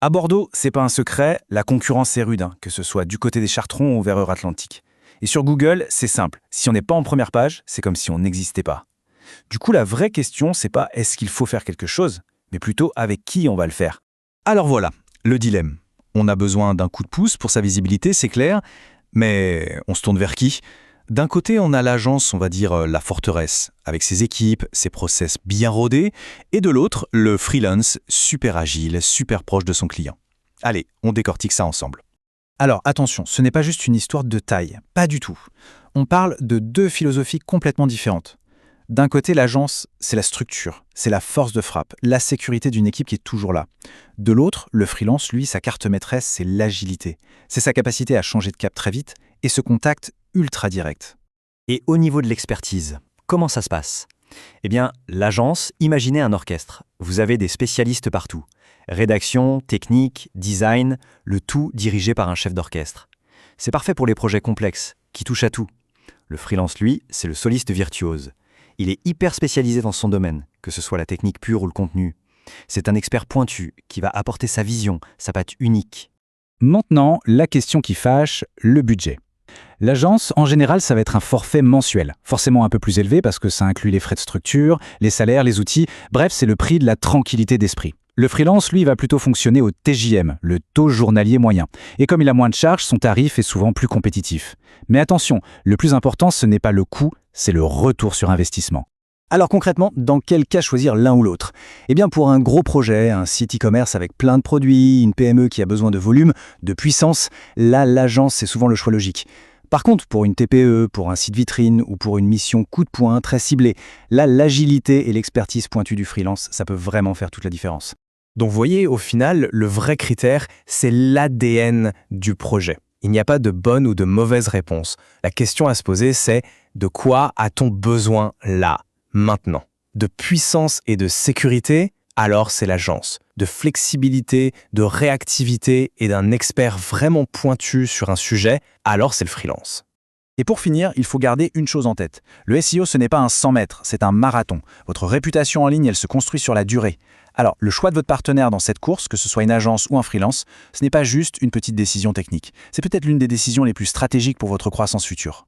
À Bordeaux, c'est pas un secret, la concurrence est rude, que ce soit du côté des Chartrons ou vers Euratlantique. Et sur Google, c'est simple. Si on n'est pas en première page, c'est comme si on n'existait pas. Du coup, la vraie question, c'est pas est-ce qu'il faut faire quelque chose, mais plutôt avec qui on va le faire. Alors voilà, le dilemme. On a besoin d'un coup de pouce pour sa visibilité, c'est clair, mais on se tourne vers qui? D'un côté, on a l'agence, on va dire la forteresse, avec ses équipes, ses process bien rodés, et de l'autre, le freelance, super agile, super proche de son client. Allez, on décortique ça ensemble. Alors attention, ce n'est pas juste une histoire de taille, pas du tout. On parle de deux philosophies complètement différentes. D'un côté, l'agence, c'est la structure, c'est la force de frappe, la sécurité d'une équipe qui est toujours là. De l'autre, le freelance, lui, sa carte maîtresse, c'est l'agilité. C'est sa capacité à changer de cap très vite et ce contact ultra direct. Et au niveau de l'expertise, comment ça se passe? Eh bien, l'agence, imaginez un orchestre. Vous avez des spécialistes partout. Rédaction, technique, design, le tout dirigé par un chef d'orchestre. C'est parfait pour les projets complexes, qui touchent à tout. Le freelance, lui, c'est le soliste virtuose. Il est hyper spécialisé dans son domaine, que ce soit la technique pure ou le contenu. C'est un expert pointu qui va apporter sa vision, sa patte unique. Maintenant, la question qui fâche, le budget. L'agence, en général, ça va être un forfait mensuel, forcément un peu plus élevé parce que ça inclut les frais de structure, les salaires, les outils, bref, c'est le prix de la tranquillité d'esprit. Le freelance, lui, va plutôt fonctionner au TJM, le taux journalier moyen. Et comme il a moins de charges, son tarif est souvent plus compétitif. Mais attention, le plus important, ce n'est pas le coût, c'est le retour sur investissement. Alors concrètement, dans quel cas choisir l'un ou l'autre? Eh bien pour un gros projet, un site e-commerce avec plein de produits, une PME qui a besoin de volume, de puissance, là l'agence c'est souvent le choix logique. Par contre, pour une TPE, pour un site vitrine ou pour une mission coup de poing très ciblée, là l'agilité et l'expertise pointue du freelance, ça peut vraiment faire toute la différence. Donc vous voyez, au final, le vrai critère, c'est l'ADN du projet. Il n'y a pas de bonne ou de mauvaise réponse. La question à se poser, c'est de quoi a-t-on besoin là, maintenant? De puissance et de sécurité? Alors c'est l'agence. De flexibilité, de réactivité et d'un expert vraiment pointu sur un sujet? Alors c'est le freelance. Et pour finir, il faut garder une chose en tête. Le SEO, ce n'est pas un 100 mètres, c'est un marathon. Votre réputation en ligne, elle se construit sur la durée. Alors, le choix de votre partenaire dans cette course, que ce soit une agence ou un freelance, ce n'est pas juste une petite décision technique. C'est peut-être l'une des décisions les plus stratégiques pour votre croissance future.